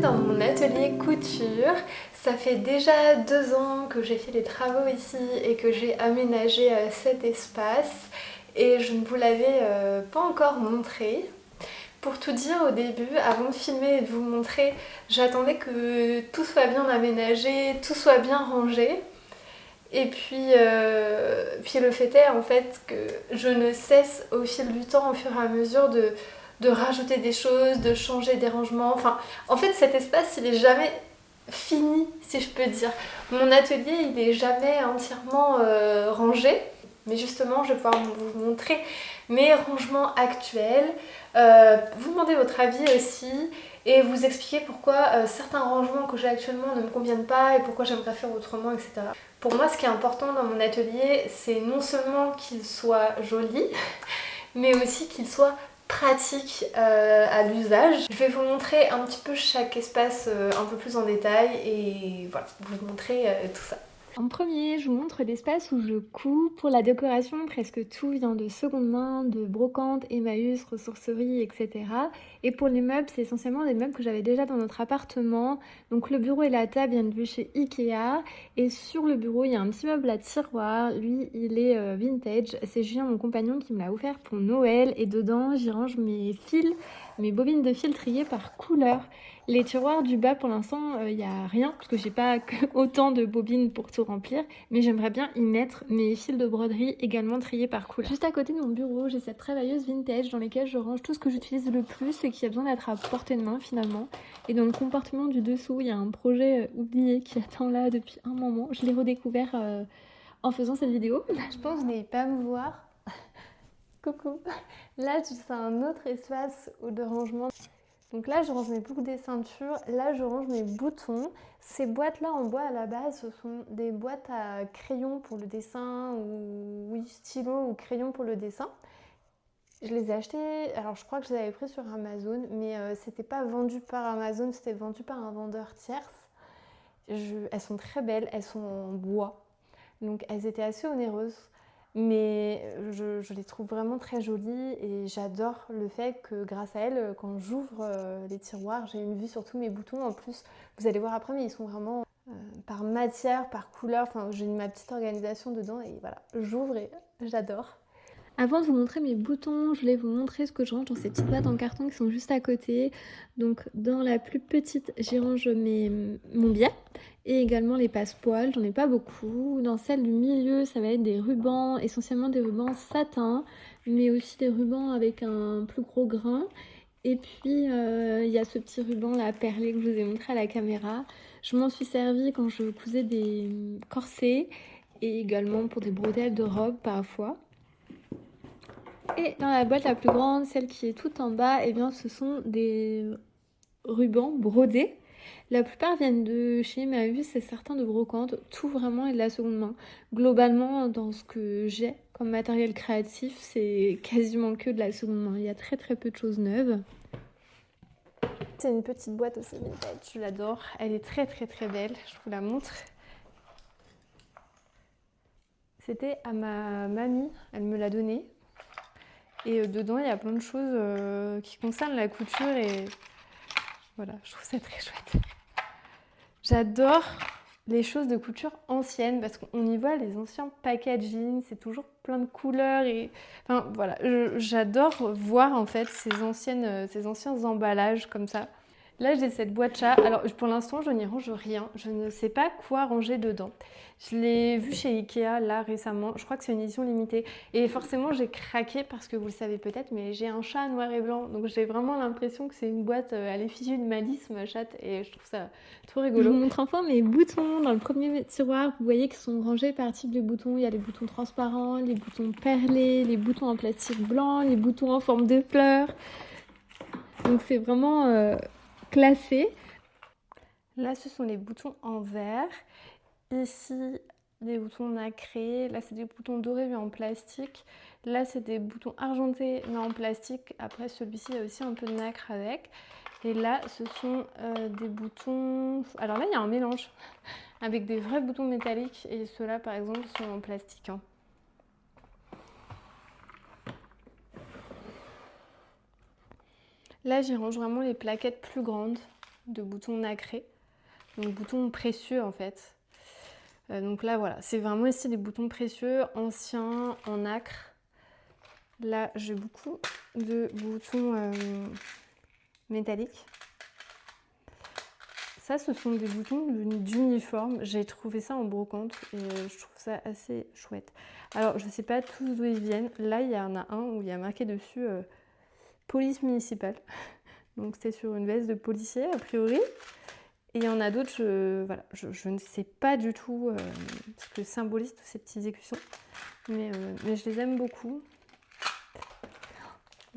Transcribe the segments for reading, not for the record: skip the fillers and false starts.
dans mon atelier couture. Ça fait déjà 2 ans que j'ai fait les travaux ici et que j'ai aménagé cet espace et je ne vous l'avais pas encore montré. Pour tout dire, au début, avant de filmer et de vous montrer, j'attendais que tout soit bien aménagé, tout soit bien rangé. Et puis le fait est en fait que je ne cesse au fil du temps, au fur et à mesure, de rajouter des choses, de changer des rangements. Enfin, en fait, cet espace, il est jamais fini, si je peux dire. Mon atelier, il est jamais entièrement rangé. Mais justement, je vais pouvoir vous montrer mes rangements actuels, vous demander votre avis aussi et vous expliquer pourquoi certains rangements que j'ai actuellement ne me conviennent pas et pourquoi j'aimerais faire autrement, etc. Pour moi, ce qui est important dans mon atelier, c'est non seulement qu'il soit joli, mais aussi qu'il soit pratique à l'usage. Je vais vous montrer un petit peu chaque espace un peu plus en détail et voilà, vous montrer tout ça. En premier, je vous montre l'espace où je couds. Pour la décoration, presque tout vient de seconde main, de brocante, Emmaüs, ressourcerie, etc. Et pour les meubles, c'est essentiellement des meubles que j'avais déjà dans notre appartement. Donc le bureau et la table viennent de chez Ikea. Et sur le bureau, il y a un petit meuble à tiroir. Lui, il est vintage. C'est Julien, mon compagnon, qui me l'a offert pour Noël. Et dedans, j'y range mes fils, mes bobines de fil triées par couleur. Les tiroirs du bas, pour l'instant, il n'y a rien, parce que j'ai pas autant de bobines pour tout remplir, mais j'aimerais bien y mettre mes fils de broderie également triés par couleur. Juste à côté de mon bureau, j'ai cette travailleuse vintage dans laquelle je range tout ce que j'utilise le plus et qui a besoin d'être à portée de main finalement. Et dans le compartiment du dessous, il y a un projet oublié qui attend là depuis un moment. Je l'ai redécouvert en faisant cette vidéo. Je pense que vous n'allez pas me voir. Coucou. Là, c'est un autre espace de rangement. Donc là, je range mes boucles des ceintures, là, je range mes boutons. Ces boîtes-là en bois, à la base, ce sont des boîtes à crayons pour le dessin, ou oui, stylo ou crayon pour le dessin. Je les ai achetées, alors je crois que je les avais pris sur Amazon, mais c'était pas vendu par Amazon, c'était vendu par un vendeur tierce. Elles sont très belles, elles sont en bois, donc elles étaient assez onéreuses. Mais je les trouve vraiment très jolies et j'adore le fait que grâce à elles, quand j'ouvre les tiroirs, j'ai une vue sur tous mes boutons. En plus, vous allez voir après, mais ils sont vraiment par matière, par couleur. Enfin, j'ai ma petite organisation dedans et voilà, j'ouvre et j'adore. Avant de vous montrer mes boutons, je voulais vous montrer ce que je range dans ces petites boîtes en carton qui sont juste à côté. Donc dans la plus petite, j'y range mon biais et également les passepoils, j'en ai pas beaucoup. Dans celle du milieu, ça va être des rubans, essentiellement des rubans satin, mais aussi des rubans avec un plus gros grain. Et puis il y a ce petit ruban là perlé que je vous ai montré à la caméra. Je m'en suis servie quand je cousais des corsets et également pour des bretelles de robes parfois. Et dans la boîte la plus grande, celle qui est tout en bas, eh bien, ce sont des rubans brodés. La plupart viennent de chez Emmaüs et certains de brocante. Tout vraiment est de la seconde main. Globalement, dans ce que j'ai comme matériel créatif, c'est quasiment que de la seconde main. Il y a très très peu de choses neuves. C'est une petite boîte aussi vintage, je l'adore. Elle est très très très belle, je vous la montre. C'était à ma mamie, elle me l'a donnée. Et dedans, il y a plein de choses qui concernent la couture et voilà, je trouve ça très chouette. J'adore les choses de couture anciennes parce qu'on y voit les anciens packaging, c'est toujours plein de couleurs et enfin voilà, j'adore voir en fait ces anciens emballages comme ça. Là, j'ai cette boîte chat. Alors, pour l'instant, je n'y range rien. Je ne sais pas quoi ranger dedans. Je l'ai vu chez Ikea, là, récemment. Je crois que c'est une édition limitée. Et forcément, j'ai craqué parce que vous le savez peut-être, mais j'ai un chat noir et blanc. Donc, j'ai vraiment l'impression que c'est une boîte à l'effigie de Malice, ma chatte. Et je trouve ça trop rigolo. Je vous montre enfin mes boutons. Dans le premier tiroir, vous voyez qu'ils sont rangés par type de boutons. Il y a les boutons transparents, les boutons perlés, les boutons en plastique blanc, les boutons en forme de fleurs. Donc, c'est vraiment... classé. Là, ce sont les boutons en verre. Ici, des boutons nacrés. Là, c'est des boutons dorés mais en plastique. Là, c'est des boutons argentés mais en plastique. Après, celui-ci, il y a aussi un peu de nacre avec. Et là, ce sont des boutons... Alors là, il y a un mélange avec des vrais boutons métalliques. Et ceux-là, par exemple, sont en plastique. Là, j'y range vraiment les plaquettes plus grandes. de boutons nacrés, donc boutons précieux en fait. Donc là voilà, c'est vraiment ici des boutons précieux, anciens, en nacre. Là j'ai beaucoup de boutons métalliques. Ça, ce sont des boutons d'uniforme. J'ai trouvé ça en brocante et je trouve ça assez chouette. Alors, je ne sais pas tous d'où ils viennent. Là, il y en a un où il y a marqué dessus police municipale. Donc, c'est sur une veste de policier, a priori. Et il y en a d'autres, je ne sais pas du tout ce que symbolisent tous ces petits écussons. Mais je les aime beaucoup.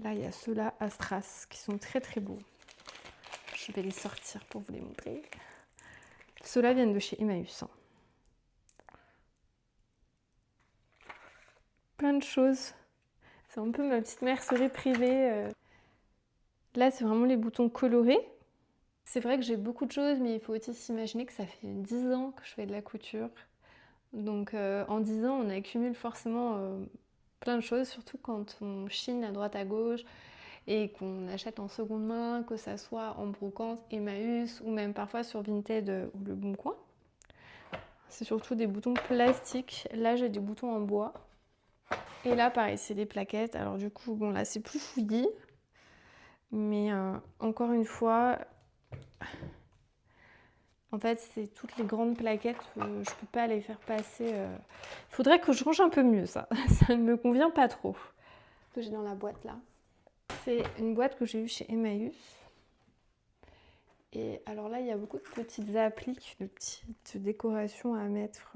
Là, il y a ceux-là à strass qui sont très très beaux. Je vais les sortir pour vous les montrer. Ceux-là viennent de chez Emmaüs. Plein de choses. C'est un peu ma petite mercerie privée. Là, c'est vraiment les boutons colorés. C'est vrai que j'ai beaucoup de choses, mais il faut aussi s'imaginer que ça fait 10 ans que je fais de la couture. Donc en 10 ans, on accumule forcément plein de choses, surtout quand on chine à droite à gauche et qu'on achète en seconde main, que ça soit en brocante, Emmaüs ou même parfois sur Vinted ou Le Bon Coin. C'est surtout des boutons plastiques. Là, j'ai des boutons en bois. Et là, pareil, c'est des plaquettes. Alors du coup, bon là, c'est plus fouillis. Mais encore une fois, en fait, c'est toutes les grandes plaquettes. Je ne peux pas les faire passer. Il faudrait que je range un peu mieux, ça. Ça ne me convient pas trop. Ce que j'ai dans la boîte là. C'est une boîte que j'ai eue chez Emmaüs. Et alors là, il y a beaucoup de petites appliques, de petites décorations à mettre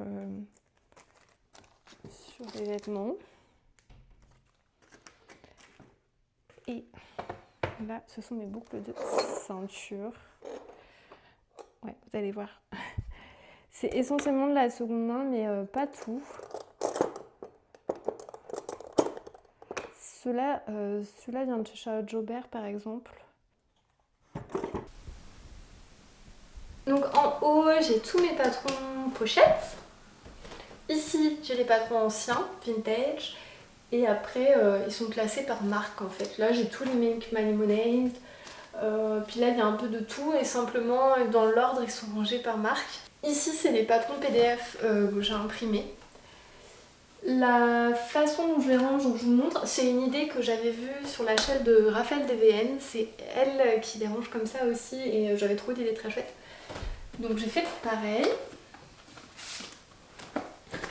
sur les vêtements. Et là, ce sont mes boucles de ceinture. Ouais, vous allez voir. C'est essentiellement de la seconde main, mais pas tout. Celui-là vient de chez Charlotte Jobert, par exemple. Donc en haut, j'ai tous mes patrons pochettes. Ici, j'ai les patrons anciens, vintage. Et après, ils sont classés par marque en fait. Là, j'ai tous les Make My Lemonade. Puis là, il y a un peu de tout. Et simplement, dans l'ordre, ils sont rangés par marque. Ici, c'est les patrons PDF que j'ai imprimés. La façon dont je les range, dont je vous montre, c'est une idée que j'avais vue sur la chaîne de Raphaël DVN. C'est elle qui les range comme ça aussi et j'avais trouvé l'idée très chouette. Donc j'ai fait pareil.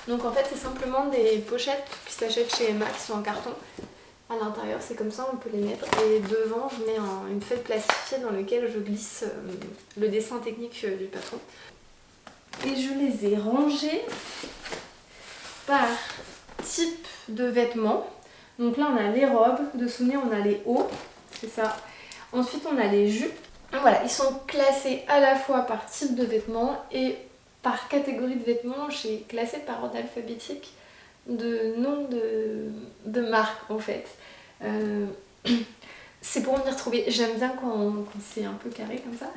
Donc en fait c'est simplement des pochettes qui s'achètent chez Emma qui sont en carton. À l'intérieur c'est comme ça, on peut les mettre. Et devant je mets une feuille plastifiée dans laquelle je glisse le dessin technique du patron. Et je les ai rangés par type de vêtements. Donc là on a les robes, de souvenir on a les hauts, c'est ça. Ensuite on a les jupes. Voilà, ils sont classés à la fois par type de vêtements et par catégorie de vêtements. J'ai classé par ordre alphabétique de nom de marque en fait. C'est pour m'y retrouver. J'aime bien quand c'est un peu carré comme ça.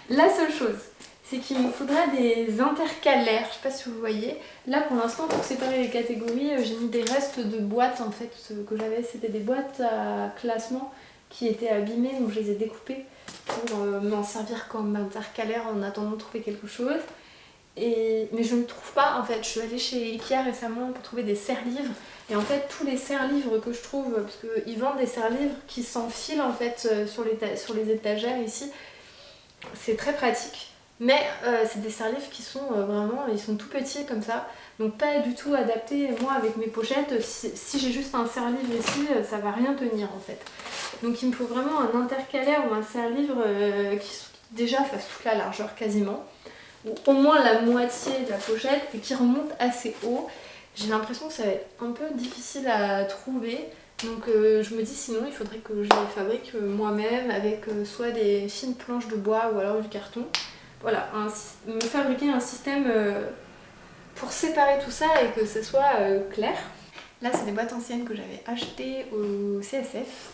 La seule chose, c'est qu'il me faudra des intercalaires, je sais pas si vous voyez. Là pour l'instant pour séparer les catégories, j'ai mis des restes de boîtes en fait que j'avais, c'était des boîtes à classement qui étaient abîmées, donc je les ai découpées pour m'en servir comme intercalaire en attendant de trouver quelque chose. Mais je ne trouve pas en fait, je suis allée chez Ikea récemment pour trouver des serre-livres et en fait tous les serre-livres que je trouve, parce qu'ils vendent des serre-livres qui s'enfilent en fait sur les étagères ici, c'est très pratique. Mais c'est des serre-livres qui sont vraiment, ils sont tout petits comme ça, donc pas du tout adaptés. Moi avec mes pochettes, si j'ai juste un serre-livre ici, ça va rien tenir en fait. Donc il me faut vraiment un intercalaire ou un serre-livre qui déjà fasse toute la largeur quasiment, ou au moins la moitié de la pochette et qui remonte assez haut. J'ai l'impression que ça va être un peu difficile à trouver. Donc je me dis sinon il faudrait que je les fabrique moi-même avec soit des fines planches de bois ou alors du carton. Voilà, me fabriquer un système pour séparer tout ça et que ce soit clair. Là c'est des boîtes anciennes que j'avais achetées au CSF.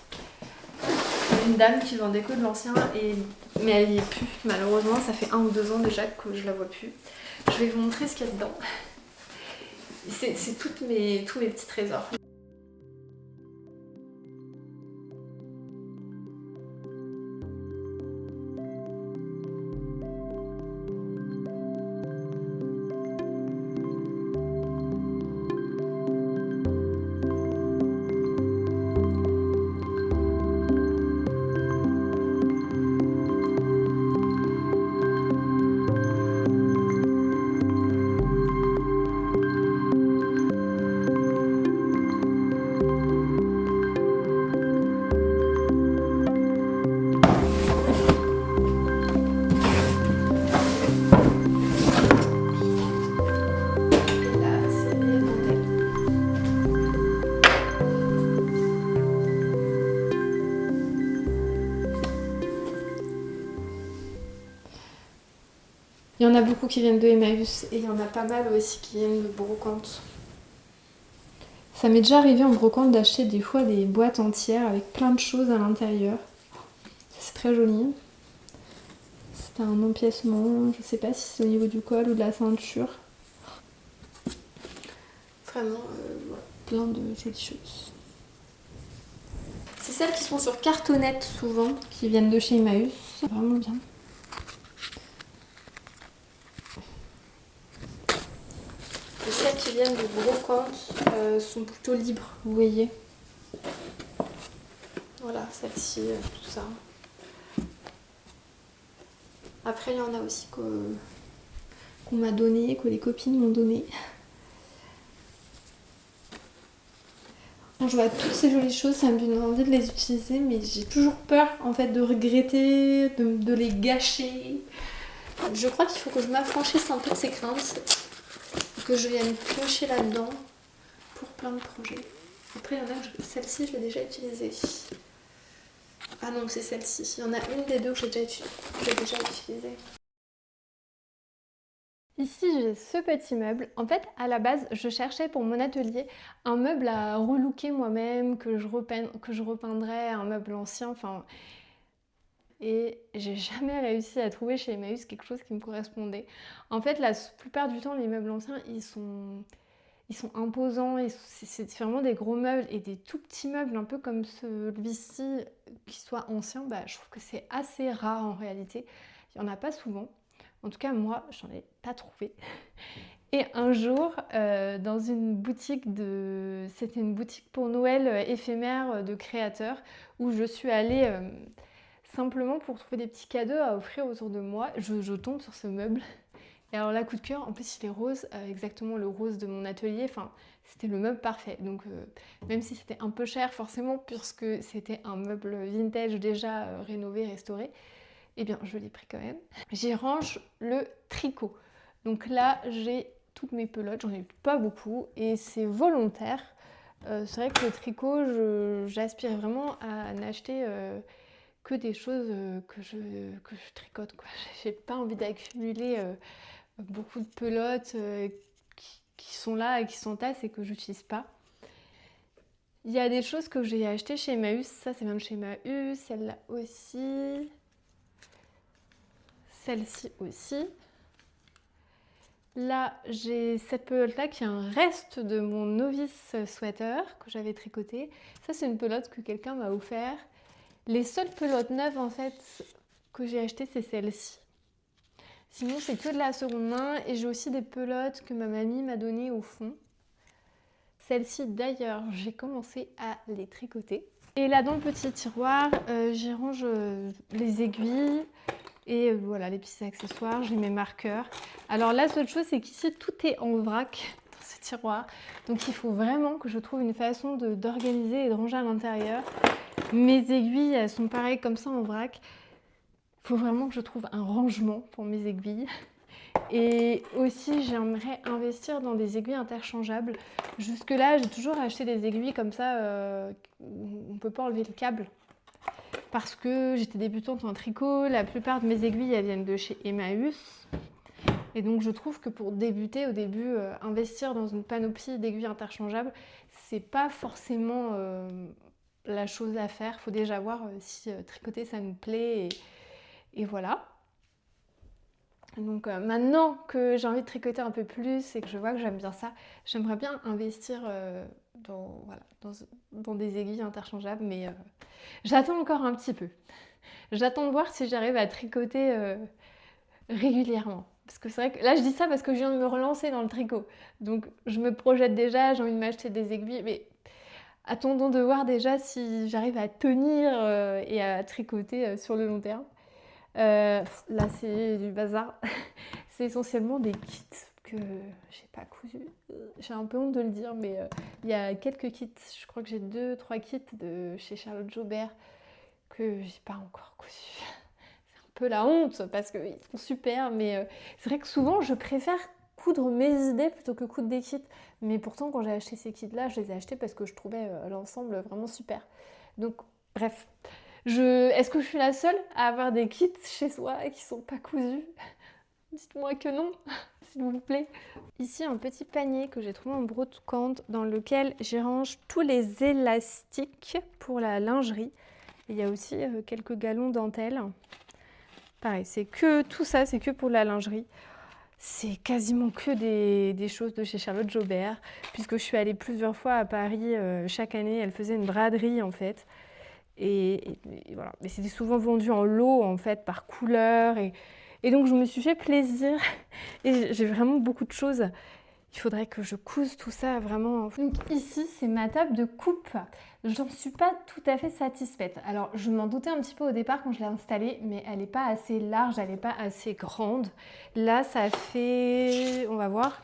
Une dame qui vendait que de l'ancien, mais elle y est plus malheureusement, ça fait 1 ou 2 ans déjà que je la vois plus. Je vais vous montrer ce qu'il y a dedans. C'est tous mes petits trésors. Il y en a beaucoup qui viennent de Emmaüs et il y en a pas mal aussi qui viennent de brocante. Ça m'est déjà arrivé en brocante d'acheter des fois des boîtes entières avec plein de choses à l'intérieur. C'est très joli. C'est un empiècement, je sais pas si c'est au niveau du col ou de la ceinture. Vraiment, voilà, plein de jolies choses. C'est celles qui sont sur cartonnette souvent, qui viennent de chez Emmaüs. C'est vraiment bien. Et celles qui viennent de brocante sont plutôt libres, vous voyez. Voilà, celle-ci, tout ça. Après, il y en a aussi qu'on m'a donné, que les copines m'ont donné. Quand je vois toutes ces jolies choses, ça me donne envie de les utiliser, mais j'ai toujours peur en fait de regretter, de les gâcher. Je crois qu'il faut que je m'affranchisse un peu de ces craintes, que je vienne piocher là-dedans pour plein de projets. Après, il y en a que celle-ci, je l'ai déjà utilisée. Ah non, c'est celle-ci. Il y en a une des deux que j'ai déjà utilisée. Ici, j'ai ce petit meuble. En fait, à la base, je cherchais pour mon atelier un meuble à relooker moi-même, que je repeindrais, un meuble ancien, enfin... Et j'ai jamais réussi à trouver chez Emmaüs quelque chose qui me correspondait. En fait, la plupart du temps, les meubles anciens, ils sont imposants, c'est vraiment des gros meubles et des tout petits meubles, un peu comme celui-ci, qui soit ancien, bah, je trouve que c'est assez rare en réalité. Il n'y en a pas souvent. En tout cas, moi, j'en ai pas trouvé. Et un jour, dans une boutique c'était une boutique pour Noël éphémère de créateurs, où je suis allée simplement pour trouver des petits cadeaux à offrir autour de moi. Je tombe sur ce meuble. Et alors là, coup de cœur, en plus il est rose, exactement le rose de mon atelier, enfin c'était le meuble parfait. Donc même si c'était un peu cher forcément, puisque c'était un meuble vintage déjà rénové, restauré, eh bien je l'ai pris quand même. J'y range le tricot. Donc là j'ai toutes mes pelotes, j'en ai pas beaucoup et c'est volontaire. C'est vrai que le tricot, j'aspire vraiment à n'acheter que des choses que je tricote, quoi. J'ai pas envie d'accumuler beaucoup de pelotes qui sont là et qui s'entassent et que j'utilise pas. Il y a des choses que j'ai achetées chez Emmaüs, ça c'est même chez Emmaüs, celle-là aussi, celle-ci aussi. Là, j'ai cette pelote-là qui est un reste de mon novice sweater que j'avais tricoté. Ça, c'est une pelote que quelqu'un m'a offert. Les seules pelotes neuves, en fait, que j'ai achetées, c'est celle-ci. Sinon, c'est que de la seconde main et j'ai aussi des pelotes que ma mamie m'a données au fond. Celle-ci, d'ailleurs, j'ai commencé à les tricoter. Et là, dans le petit tiroir, j'y range les aiguilles et voilà, les petits accessoires. J'ai mes marqueurs. Alors, la seule chose, c'est qu'ici, tout est en vrac dans ce tiroir. Donc, il faut vraiment que je trouve une façon d'organiser et de ranger à l'intérieur. Mes aiguilles, elles sont pareilles comme ça en vrac. Il faut vraiment que je trouve un rangement pour mes aiguilles. Et aussi, j'aimerais investir dans des aiguilles interchangeables. Jusque-là, j'ai toujours acheté des aiguilles comme ça où on ne peut pas enlever le câble. Parce que j'étais débutante en tricot, la plupart de mes aiguilles elles viennent de chez Emmaüs. Et donc je trouve que pour débuter au début, investir dans une panoplie d'aiguilles interchangeables, c'est pas forcément la chose à faire. Il faut déjà voir si tricoter ça nous plaît et voilà. Donc maintenant que j'ai envie de tricoter un peu plus et que je vois que j'aime bien ça, j'aimerais bien investir dans des aiguilles interchangeables, mais j'attends encore un petit peu. J'attends de voir si j'arrive à tricoter régulièrement. Parce que c'est vrai que là je dis ça parce que je viens de me relancer dans le tricot. Donc je me projette déjà, j'ai envie de m'acheter des aiguilles, mais attendons de voir déjà si j'arrive à tenir et à tricoter sur le long terme. Là c'est du bazar. C'est essentiellement des kits que j'ai pas cousus. J'ai un peu honte de le dire, mais il y a quelques kits. Je crois que j'ai 2-3 kits de chez Charlotte Jobert que j'ai pas encore cousus. C'est un peu la honte parce qu'ils sont super, mais c'est vrai que souvent je préfère coudre mes idées plutôt que coudre des kits. Mais pourtant, quand j'ai acheté ces kits-là, je les ai achetés parce que je trouvais l'ensemble vraiment super. Donc, bref. Est-ce que je suis la seule à avoir des kits chez soi qui sont pas cousus ? Dites-moi que non, s'il vous plaît. Ici, un petit panier que j'ai trouvé en brocante dans lequel j'y range tous les élastiques pour la lingerie. Et il y a aussi quelques galons dentelle. Pareil, c'est que tout ça, c'est que pour la lingerie. C'est quasiment que des choses de chez Charlotte Jobert, puisque je suis allée plusieurs fois à Paris chaque année. Elle faisait une braderie en fait. Et voilà. Mais c'était souvent vendu en lot en fait, par couleur. Et donc je me suis fait plaisir. Et j'ai vraiment beaucoup de choses. Il faudrait que je couse tout ça vraiment. Donc ici, c'est ma table de coupe. J'en suis pas tout à fait satisfaite. Alors, je m'en doutais un petit peu au départ quand je l'ai installée, mais elle n'est pas assez large, elle n'est pas assez grande. Là, ça fait, on va voir,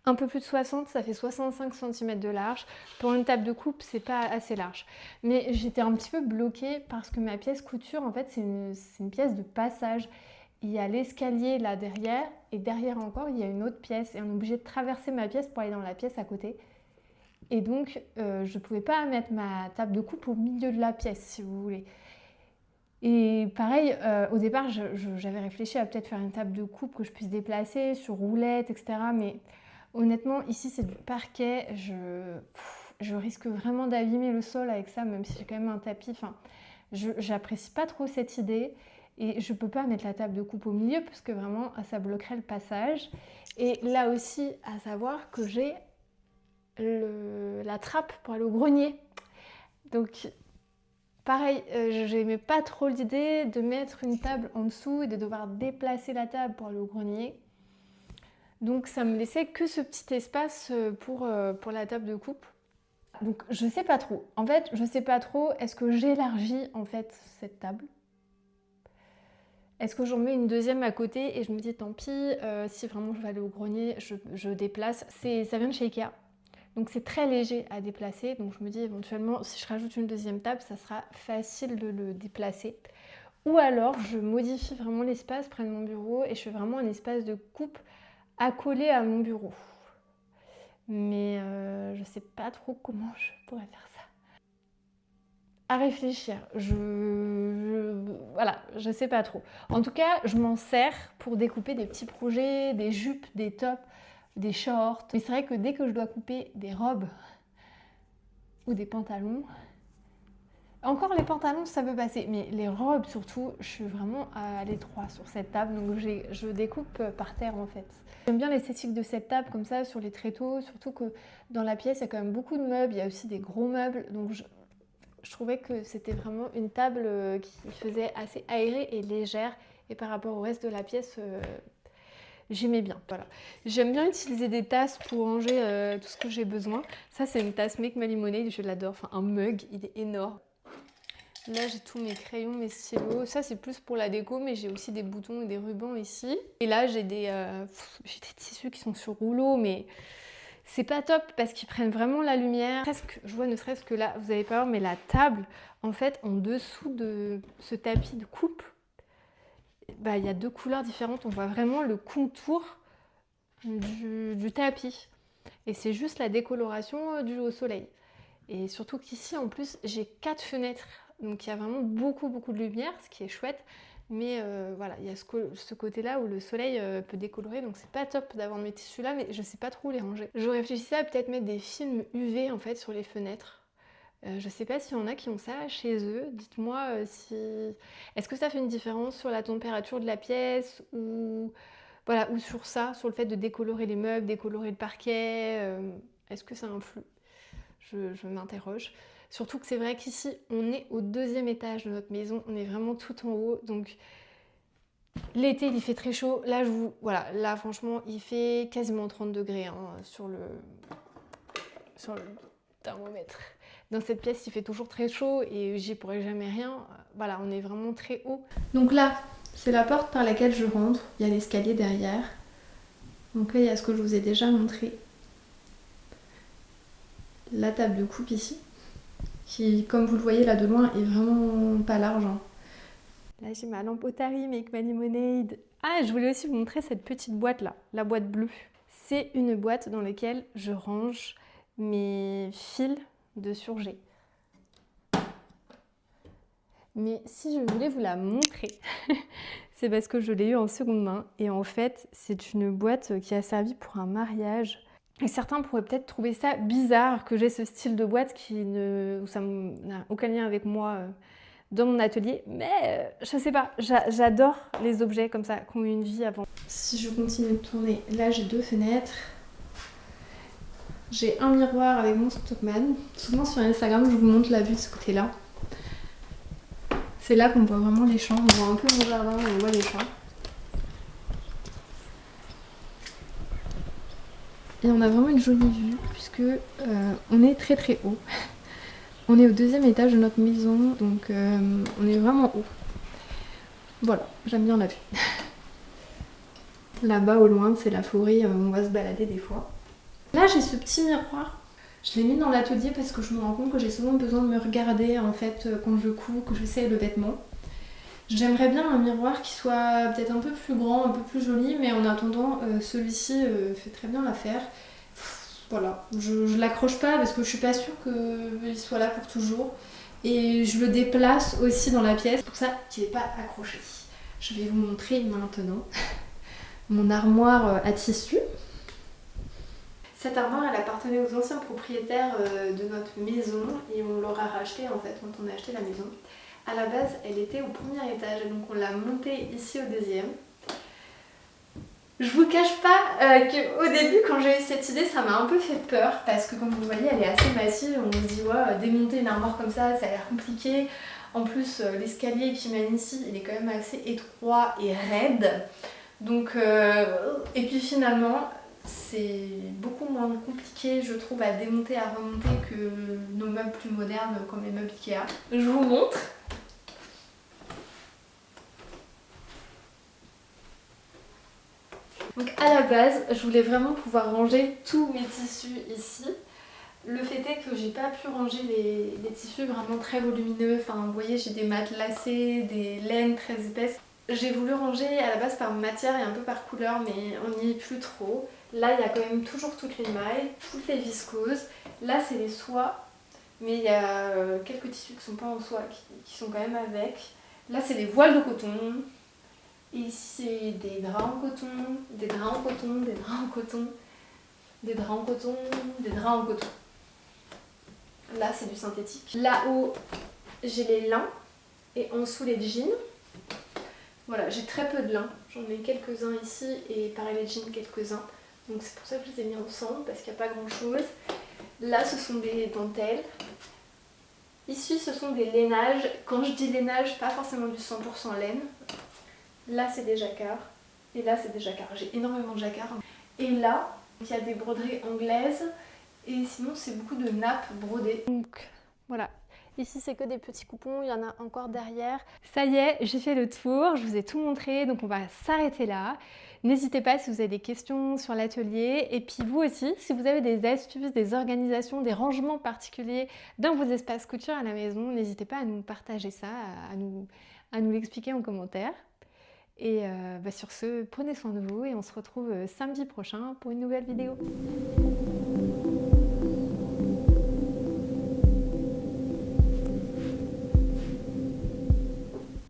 un peu plus de 60, ça fait 65 cm de large. Pour une table de coupe, c'est pas assez large. Mais j'étais un petit peu bloquée parce que ma pièce couture, en fait, c'est une pièce de passage. Il y a l'escalier là derrière, et derrière encore, il y a une autre pièce. Et on est obligé de traverser ma pièce pour aller dans la pièce à côté. Et donc, je ne pouvais pas mettre ma table de coupe au milieu de la pièce, si vous voulez. Et pareil, au départ, j'avais réfléchi à peut-être faire une table de coupe que je puisse déplacer sur roulette, etc. Mais honnêtement, ici, c'est du parquet. Je risque vraiment d'abîmer le sol avec ça, même si j'ai quand même un tapis. Enfin, j'apprécie pas trop cette idée. Et je peux pas mettre la table de coupe au milieu parce que vraiment ça bloquerait le passage. Et là aussi, à savoir que j'ai la trappe pour aller au grenier. Donc pareil, j'aimais pas trop l'idée de mettre une table en dessous et de devoir déplacer la table pour aller au grenier. Donc ça me laissait que ce petit espace pour la table de coupe. Donc je sais pas trop. En fait, je sais pas trop, est-ce que j'élargis en fait cette table ? Est-ce que j'en mets une deuxième à côté et je me dis tant pis, si vraiment je vais aller au grenier, je déplace. Ça vient de chez Ikea, donc c'est très léger à déplacer. Donc je me dis éventuellement, si je rajoute une deuxième table, ça sera facile de le déplacer. Ou alors je modifie vraiment l'espace près de mon bureau et je fais vraiment un espace de coupe accolé à mon bureau. Mais je sais pas trop comment je pourrais faire ça. À réfléchir, voilà, je sais pas trop. En tout cas, je m'en sers pour découper des petits projets, des jupes, des tops, des shorts. Mais c'est vrai que dès que je dois couper des robes ou des pantalons, encore les pantalons ça peut passer, mais les robes surtout, je suis vraiment à l'étroit sur cette table, donc je découpe par terre en fait. J'aime bien l'esthétique de cette table comme ça sur les tréteaux, surtout que dans la pièce il y a quand même beaucoup de meubles, il y a aussi des gros meubles, donc je trouvais que c'était vraiment une table qui faisait assez aérée et légère. Et par rapport au reste de la pièce, j'aimais bien. Voilà. J'aime bien utiliser des tasses pour ranger tout ce que j'ai besoin. Ça, c'est une tasse Make My Lemonade, je l'adore. Enfin, un mug, il est énorme. Là, j'ai tous mes crayons, mes stylos. Ça, c'est plus pour la déco, mais j'ai aussi des boutons et des rubans ici. Et là, j'ai des tissus qui sont sur rouleau, mais c'est pas top parce qu'ils prennent vraiment la lumière. Je vois ne serait-ce que là, vous avez peur, mais la table, en fait, en dessous de ce tapis de coupe, bah, il y a deux couleurs différentes. On voit vraiment le contour du tapis. Et c'est juste la décoloration due au soleil. Et surtout qu'ici, en plus, j'ai 4 fenêtres. Donc il y a vraiment beaucoup de lumière, ce qui est chouette. Mais voilà, il y a ce côté-là où le soleil peut décolorer, donc c'est pas top d'avoir mes tissus là, mais je sais pas trop où les ranger. Je réfléchissais à peut-être mettre des films UV en fait sur les fenêtres. Je sais pas s'il y en a qui ont ça chez eux. Dites-moi si... Est-ce que ça fait une différence sur la température de la pièce ou... Voilà, ou sur ça, sur le fait de décolorer les meubles, décolorer le parquet. Est-ce que ça influe ? Je m'interroge. Surtout que c'est vrai qu'ici, on est au 2e étage de notre maison. On est vraiment tout en haut. Donc, l'été, il fait très chaud. Là, voilà, là, franchement, il fait quasiment 30 degrés hein, sur le thermomètre. Dans cette pièce, il fait toujours très chaud et j'y pourrais jamais rien. Voilà, on est vraiment très haut. Donc là, c'est la porte par laquelle je rentre. Il y a l'escalier derrière. Donc là, il y a ce que je vous ai déjà montré. La table de coupe ici, qui, comme vous le voyez là de loin, est vraiment pas large. Hein. Là, j'ai ma lampe Otari Make My Lemonade. Ah, je voulais aussi vous montrer cette petite boîte là, la boîte bleue. C'est une boîte dans laquelle je range mes fils de surjet. Mais si je voulais vous la montrer, c'est parce que je l'ai eu en seconde main. Et en fait, c'est une boîte qui a servi pour un mariage. Et certains pourraient peut-être trouver ça bizarre que j'ai ce style de boîte où ça n'a aucun lien avec moi dans mon atelier. Mais je sais pas, j'adore les objets comme ça qui ont eu une vie avant. Si je continue de tourner, là j'ai 2 fenêtres. J'ai un miroir avec mon Stockmann. Souvent sur Instagram, je vous montre la vue de ce côté-là. C'est là qu'on voit vraiment les champs. On voit un peu mon jardin et on voit les champs. Et on a vraiment une jolie vue puisque on est très très haut. On est au 2e étage de notre maison, donc on est vraiment haut. Voilà, j'aime bien la vue. Là-bas au loin, c'est la forêt, on va se balader des fois. Là j'ai ce petit miroir. Je l'ai mis dans l'atelier parce que je me rends compte que j'ai souvent besoin de me regarder en fait quand je couds, que j'essaie le vêtement. J'aimerais bien un miroir qui soit peut-être un peu plus grand, un peu plus joli, mais en attendant, celui-ci fait très bien l'affaire. Voilà, je l'accroche pas parce que je suis pas sûre qu'il soit là pour toujours. Et je le déplace aussi dans la pièce, pour ça qu'il n'est pas accroché. Je vais vous montrer maintenant mon armoire à tissu. Cette armoire, elle appartenait aux anciens propriétaires de notre maison et on l'aura racheté en fait quand on a acheté la maison. À la base, elle était au 1er étage et donc on l'a montée ici au 2e. Je vous cache pas qu'au début, quand j'ai eu cette idée, ça m'a un peu fait peur parce que comme vous voyez, elle est assez massive. On se dit, ouais, démonter une armoire comme ça a l'air compliqué. En plus, l'escalier qui mène ici, il est quand même assez étroit et raide. Donc, et puis finalement, c'est beaucoup moins compliqué, je trouve, à démonter, à remonter que nos meubles plus modernes comme les meubles Ikea. Je vous montre. Donc à la base, je voulais vraiment pouvoir ranger tous mes tissus ici. Le fait est que j'ai pas pu ranger les tissus vraiment très volumineux. Enfin, vous voyez, j'ai des matelassés, des laines très épaisses. J'ai voulu ranger à la base par matière et un peu par couleur, mais on n'y est plus trop. Là, il y a quand même toujours toutes les mailles, toutes les viscoses. Là, c'est les soies, mais il y a quelques tissus qui sont pas en soie, qui sont quand même avec. Là, c'est les voiles de coton. Et ici, c'est des draps en coton, des draps en coton, des draps en coton, des draps en coton, des draps en coton. Là, c'est du synthétique. Là-haut, j'ai les lins et en dessous, les jeans. Voilà, j'ai très peu de lin. J'en ai quelques-uns ici et pareil, les jeans, quelques-uns. Donc c'est pour ça que je les ai mis ensemble parce qu'il n'y a pas grand-chose. Là, ce sont des dentelles. Ici, ce sont des lainages. Quand je dis lainage, pas forcément du 100% laine. Là, c'est des jacquards. Et là, c'est des jacquards. J'ai énormément de jacquards. Et là, il y a des broderies anglaises. Et sinon, c'est beaucoup de nappes brodées. Donc, voilà. Ici, c'est que des petits coupons. Il y en a encore derrière. Ça y est, j'ai fait le tour. Je vous ai tout montré. Donc, on va s'arrêter là. N'hésitez pas si vous avez des questions sur l'atelier. Et puis, vous aussi, si vous avez des astuces, des organisations, des rangements particuliers dans vos espaces couture à la maison, n'hésitez pas à nous partager ça, à nous l'expliquer en commentaire. Et sur ce, prenez soin de vous et on se retrouve samedi prochain pour une nouvelle vidéo.